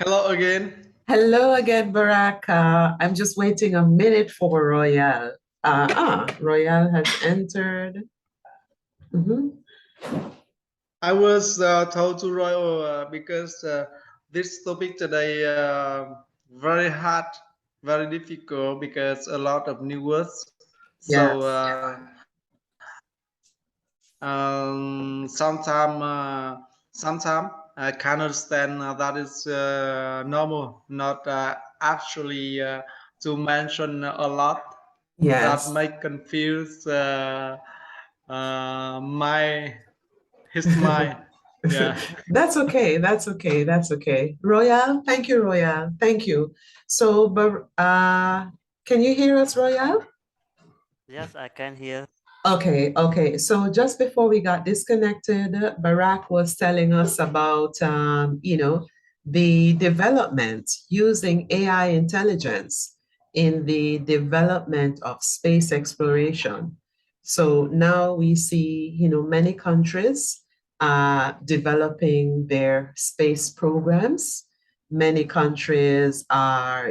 Hello again. Hello again, Baraka. I'm just waiting a minute for Royale. Royale has entered. Mhm. I was told to Royal because this topic today very hard, very difficult because a lot of new words. So Yes. sometime I can understand that is normal, not actually to mention a lot that Yes. might confuse my his mind. Yeah. That's okay. That's okay. That's okay. Royale, thank you, Royale. Thank you. So, can you hear us, Royale? Yes, I can hear. Okay, okay. So just before we got disconnected, Barack was telling us about, the development using AI intelligence in the development of space exploration. So now we see, many countries developing their space programs. Many countries are,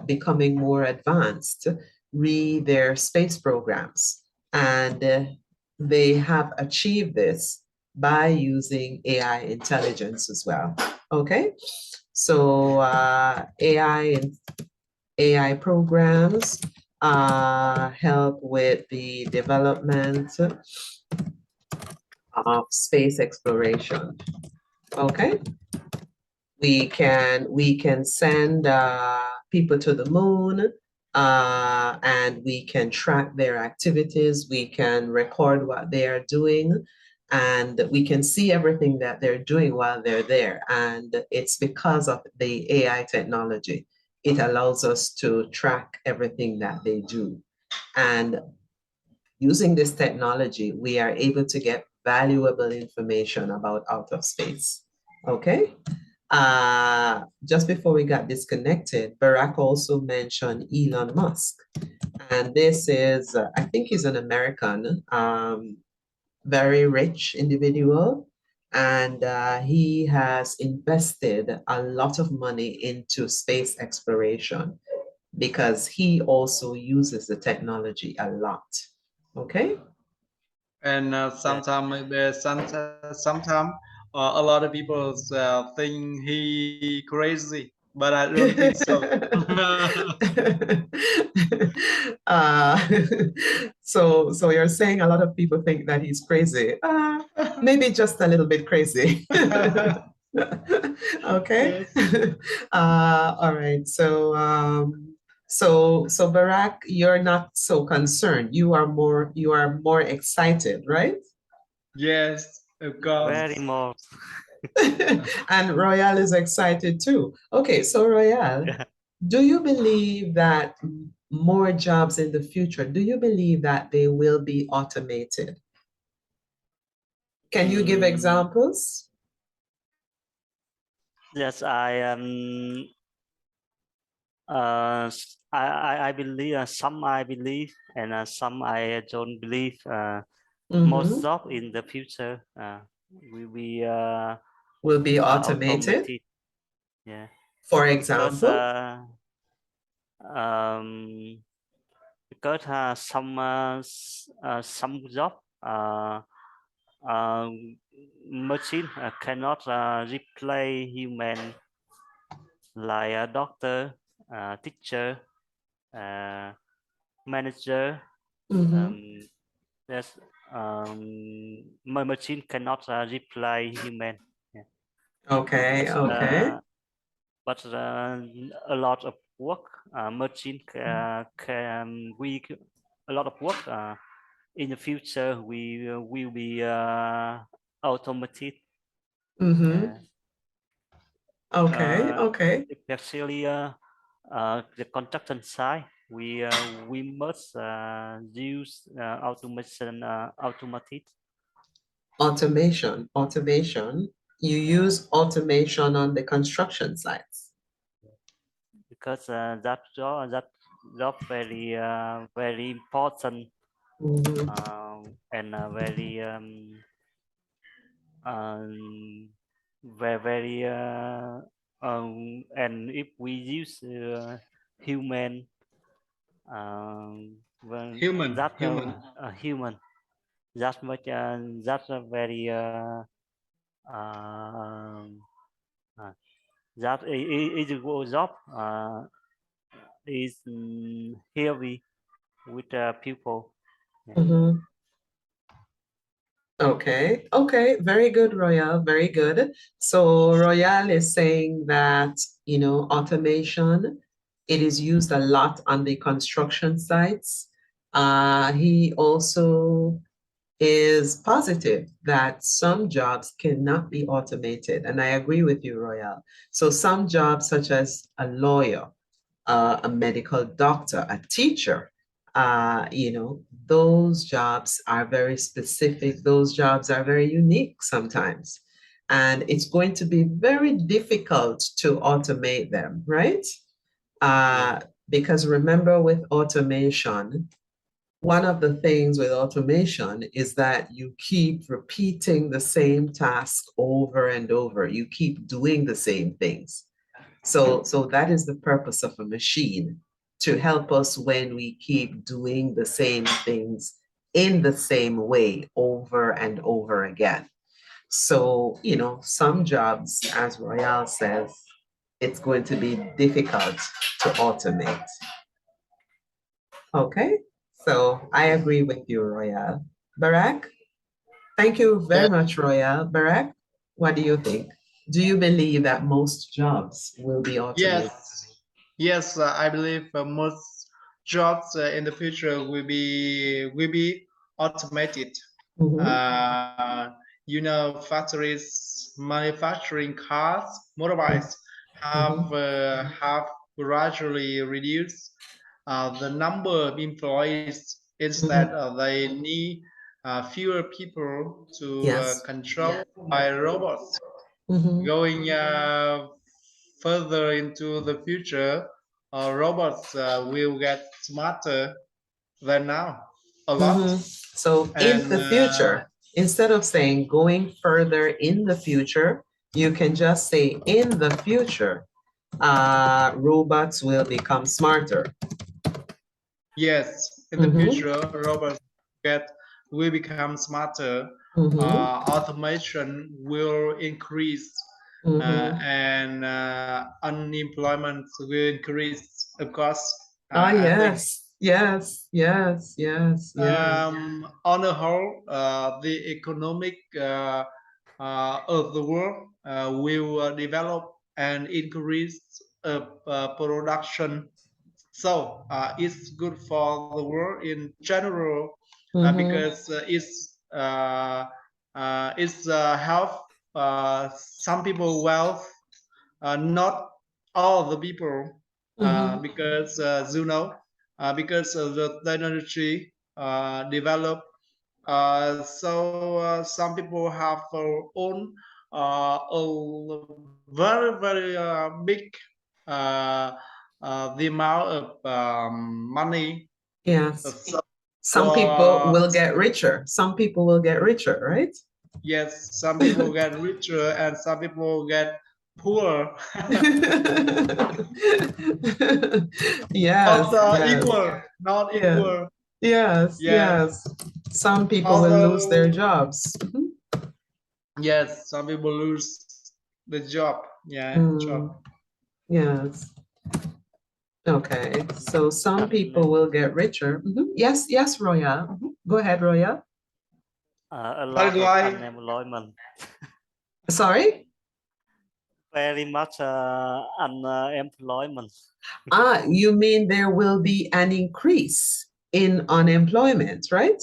becoming more advanced their space programs. And they have achieved this by using AI intelligence as well. Okay. So AI programs help with the development of space exploration. Okay. We can send people to the moon, and we can track their activities. We can record what they are doing, and we can see everything that they're doing while they're there. And it's because of the AI technology. It allows us to track everything that they do. And using this technology, we are able to get valuable information about outer space. Okay. Just before we got disconnected, Barack also mentioned Elon Musk. And this is, I think he's an American, very rich individual. And he has invested a lot of money into space exploration because he also uses the technology a lot. Okay? And Yeah. sometimes maybe sometime a lot of people think he crazy, but I don't think so. uh, so you're saying a lot of people think that he's crazy. Maybe just a little bit crazy. Okay. Yes. All right. So Barack, you're not so concerned. You are more excited, right? Yes, of course. Very more. And Royale is excited too. Okay, so Royale, Yeah. do you believe that more jobs in the future, do you believe that they will be automated? Can you give Mm, examples? yes, I believe some I believe and some I don't believe. Most Mm-hmm. job in the future will be Will be automated, automated. Yeah, for because example? um, because some job uh, machine cannot replace human, like a doctor, teacher, uh, manager. Mm-hmm. Um, yes, my machine cannot replace human. Yeah. Okay, But okay. a lot of work machine can we a lot of work in the future we will be automated. Mm-hmm. Uh, Okay, uh, okay. Especially the construction side, we must use automation automated. Automation. You use automation on the construction sites. Because that job very important, Mhm. and very um, very And if we use human, well, Human, that human. human, that much, that's a very um, uh, that is a good job is heavy with people. Yeah. Mhm. Okay, okay, very good, Royal, very good. So Royal is saying that, automation, it is used a lot on the construction sites. He also is positive that some jobs cannot be automated. And I agree with you, Royal. So some jobs, such as a lawyer, a medical doctor, a teacher, those jobs are very specific. Those jobs are very unique sometimes. And it's going to be very difficult to automate them, right? Yeah. Because remember, with automation, one of the things with automation is that you keep repeating the same task over and over. You keep doing the same things. So that is the purpose of a machine, to help us when we keep doing the same things in the same way over and over again. So, some jobs, as Royale says, it's going to be difficult to automate. Okay, so I agree with you, Royale. Barak, thank you very Yeah. much, Royale. Barak, what do you think? Do you believe that most jobs will be automated? Yes, yes. I believe most jobs in the future will be automated. Mhm, Factories manufacturing cars, motorbikes have mhm. have gradually reduced the number of employees. Instead, Mhm. they need fewer people to Yes. control by robots. Mhm. Going further into the future, robots will get smarter than now, a lot. Mhm. So in And the future, instead of saying going further in the future, you can just say in the future, robots will become smarter. yes, in the Mhm. future, robots get will become smarter. Mhm. Automation will increase, Mhm. and unemployment will increase. Of course, Ah, I think. yes. Yes. Yes. Yes. Yes. On the whole, the economic of the world will develop and increase production. So it's good for the world in general Mhm. because it's help some people wealth, not all the people, Mhm. because because of the technology develop. So some people have their own a very very big uh, the amount of money. Yes. So Some people will get richer. Some people will get richer, right? yes, some people get richer and some people get poor. Yes, Not yes, equal, not yeah, equal. yes, Yes. yes. Some people will lose their Although, jobs. yes, some people lose the job. Yeah, job. Mm, yes. Okay. So some And people will get richer. Yes, yes, Roya. Go ahead, Roya. a By lot the of way, unemployment, Sorry? very much unemployment. You mean there will be an increase in unemployment, right?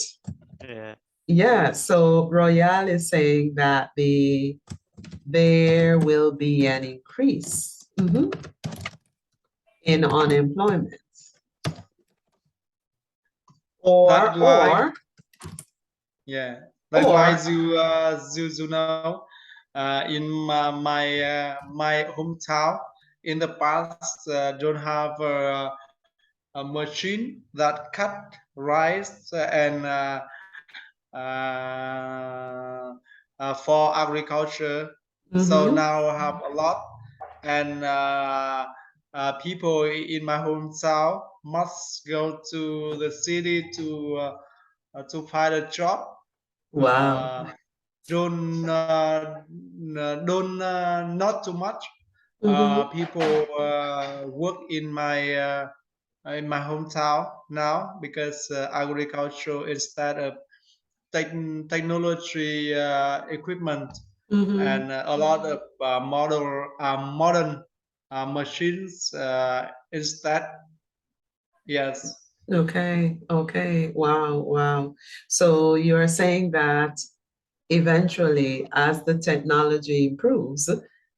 Yeah. Yeah, so Royale is saying that there will be an increase in unemployment. that's Or why, or yeah, that's why or you know, in my hometown in the past don't have a machine that cut rice and for agriculture. So mhm, now I have a lot, and people in my hometown must go to the city to find a job. Wow. Don't don't not too much. Mm-hmm. People work in my hometown now because agriculture instead of technology equipment Mm-hmm. and a lot of modern machines instead. Yes. Okay, okay. Wow, wow. So you're saying that eventually, as the technology improves,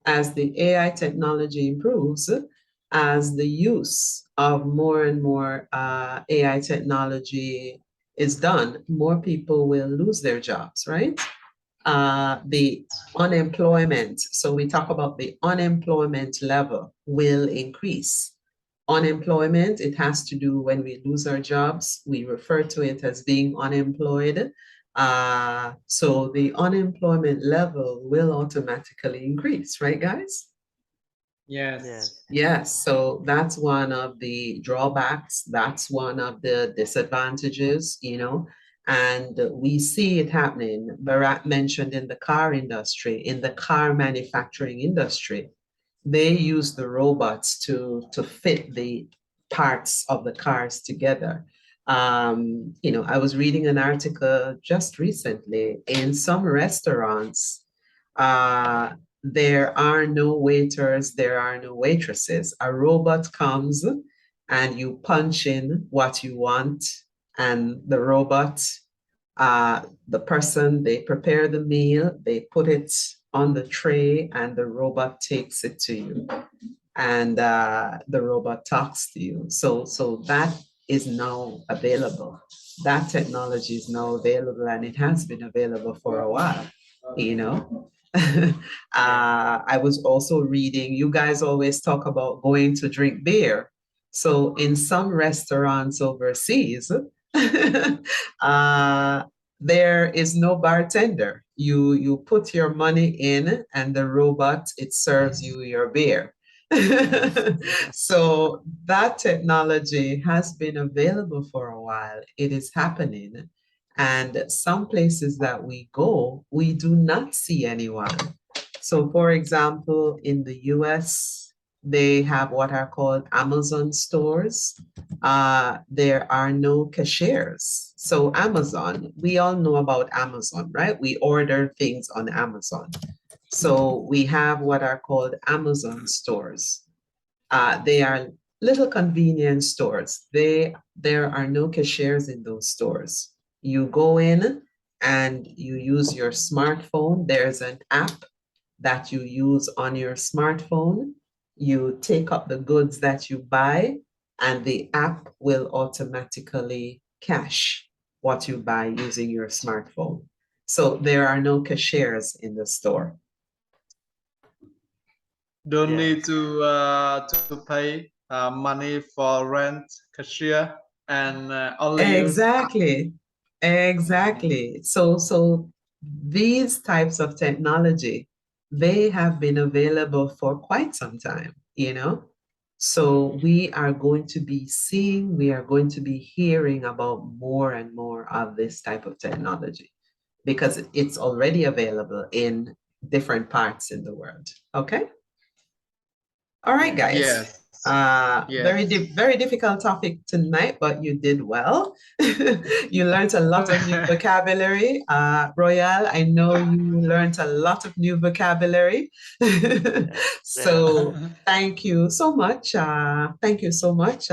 as the AI technology improves, as the use of more and more AI technology is done, more people will lose their jobs, right? The unemployment, so we talk about the unemployment level will increase. Unemployment, it has to do when we lose our jobs, we refer to it as being unemployed. So the unemployment level will automatically increase, right, guys? Yes. Yes. Yes, so that's one of the drawbacks. That's one of the disadvantages, and we see it happening. Barat mentioned in the car industry, in the car manufacturing industry, they use the robots to fit the parts of the cars together. I was reading an article just recently in some restaurants. Uh, there are no waiters, there are no waitresses. A robot comes and you punch in what you want, and the robot, the person, they prepare the meal, they put it on the tray, and the robot takes it to you. And the robot talks to you. So that is now available. That technology is now available, and it has been available for a while, you know. Yeah. I was also reading, you guys always talk about going to drink beer. So in some restaurants overseas, uh, there is no bartender. You put your money in, and the robot, it serves you your beer. So that technology has been available for a while. It is happening. And some places that we go, we do not see anyone. So, for example, in the US, they have what are called Amazon stores. There are no cashiers. So, Amazon, we all know about Amazon, right? We order things on Amazon. So, we have what are called Amazon stores. They are little convenience stores. There are no cashiers in those stores. You go in and you use your smartphone. There's an app that you use on your smartphone. You take up the goods that you buy, and the app will automatically cash what you buy using your smartphone. So there are no cashiers in the store. Don't need Yes. to pay money for rent, cashier, and only use app. Exactly. Exactly. So these types of technology, they have been available for quite some time. So we are going to be seeing, we are going to be hearing about more and more of this type of technology because it's already available in different parts in the world. Okay? All right, Yes. guys. Yes. Yes. Very difficult topic tonight, but you did well. You learned a lot of new vocabulary. Royal, I know you learned a lot of new vocabulary. Yes. So thank you so much. Thank you so much.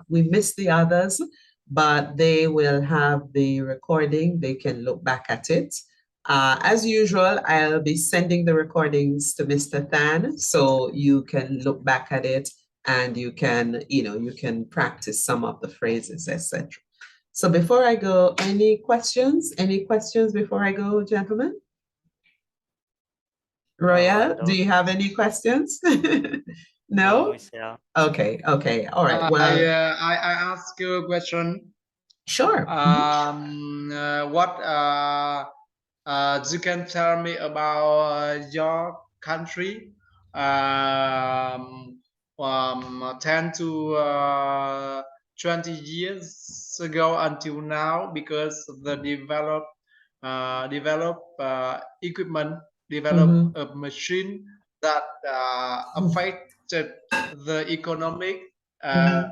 We missed the others, but they will have the recording. They can look back at it. As usual, I'll be sending the recordings to Mr. Than so you can look back at it and you can practice some of the phrases, etc. So before I go, any questions? Any questions before I go, gentlemen? No, I Royal, do don't. you have any questions? No, No? Michelle. Okay, okay. All right. I, Well, uh, I I ask you a question. sure. What you can tell me about your country? from 10 to 20 years ago until now, because the develop equipment, develop Mm-hmm. a machine that affected the economic Mm-hmm.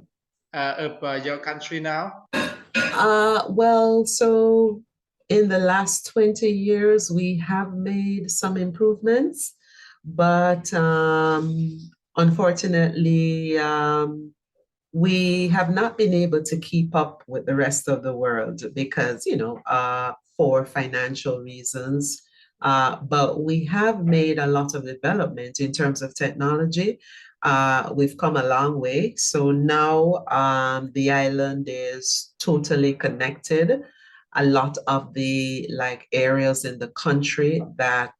of your country now. Well, so in the last 20 years, we have made some improvements, but unfortunately, we have not been able to keep up with the rest of the world because, for financial reasons. But we have made a lot of development in terms of technology. We've come a long way. So now the island is totally connected. A lot of the areas in the country that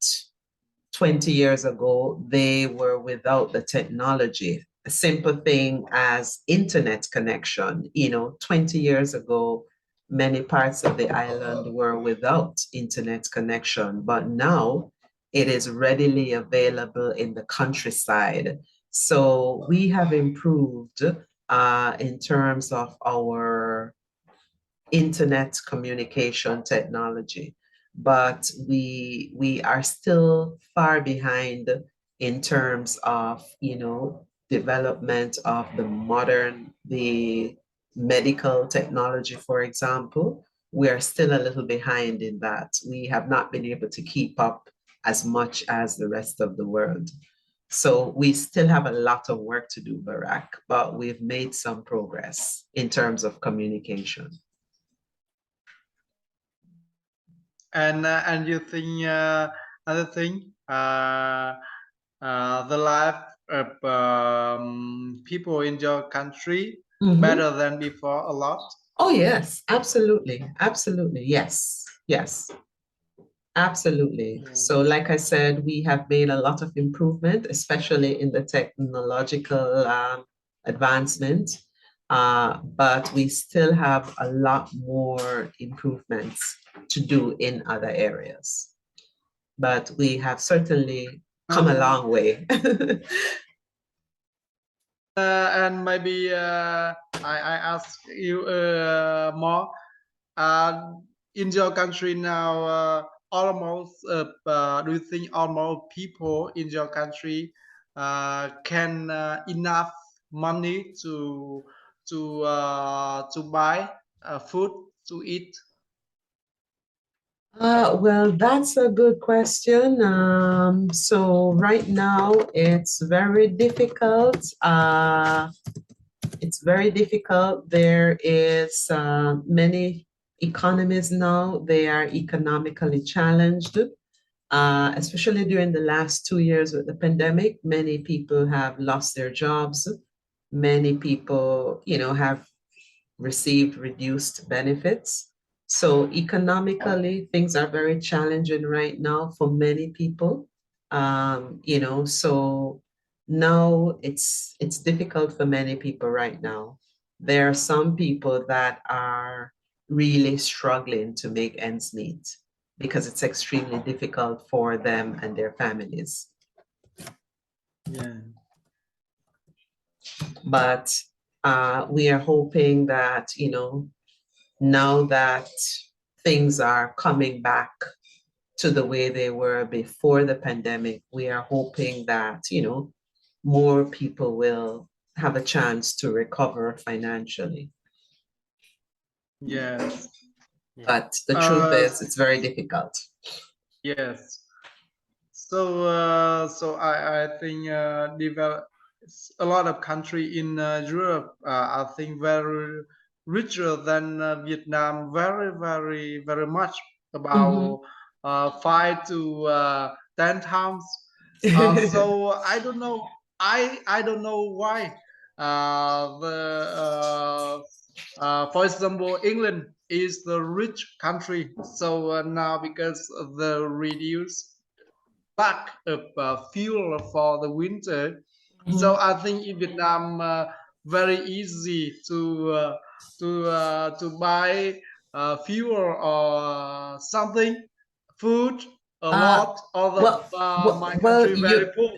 20 years ago, they were without the technology. A simple thing as internet connection. 20 years ago, many parts of the island were without internet connection, but now it is readily available in the countryside. So we have improved in terms of our internet communication technology, but we are still far behind in terms of development of the medical technology, for example. We are still a little behind in that. We have not been able to keep up as much as the rest of the world. So we still have a lot of work to do, Barack, but we've made some progress in terms of communication. And you think other thing, the life of people in your country better than before a lot? Oh, yes, absolutely. Absolutely. Yes. Yes. Absolutely. Yeah. So, like I said, we have made a lot of improvement, especially in the technological advancement. But we still have a lot more improvements to do in other areas. But we have certainly come a long way. And maybe I ask you more. In your country now, almost do you think almost people in your country can enough money to buy food to eat? Well, that's a good question. So right now it's very difficult. It's very difficult. There is many economies now. They are economically challenged, especially during the last 2 years with the pandemic. Many people have lost their jobs. Many people, have received reduced benefits. So economically, things are very challenging right now for many people. So now it's difficult for many people right now. There are some people that are really struggling to make ends meet because it's extremely difficult for them and their families. Yeah. But we are hoping that, now that things are coming back to the way they were before the pandemic, we are hoping that, more people will have a chance to recover financially. Yes. But the truth is, it's very difficult. Yes. So I think develop a lot of country in Europe. I think very richer than Vietnam. Very much about 5 to 10 times. So I don't know. I don't know why. For example, England is the rich country. So now because of the reduced lack of fuel for the winter. So I think in Vietnam very easy to buy fuel or something, food a lot, although my country very poor.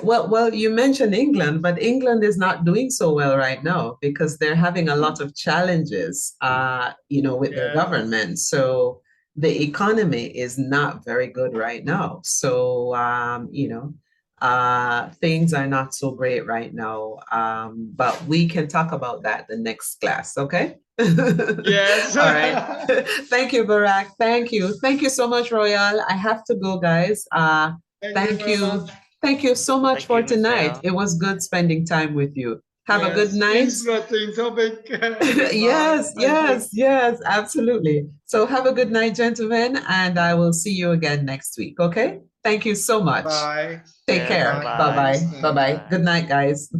Well, you mentioned England, but England is not doing so well right now because they're having a lot of challenges, with their government. So the economy is not very good right now. So, things are not so great right now. But we can talk about that the next class, okay? Yes. All right. Thank you, Barack. Thank you. Thank you so much, Royal. I have to go, guys. Thank you. Thank you so much for tonight. It was good spending time with you. Have a good night. Interesting topic. Yes, absolutely. So have a good night, gentlemen, and I will see you again next week. Okay? Thank you so much. Bye. Take care. Bye-bye. Bye-bye. Good night, guys.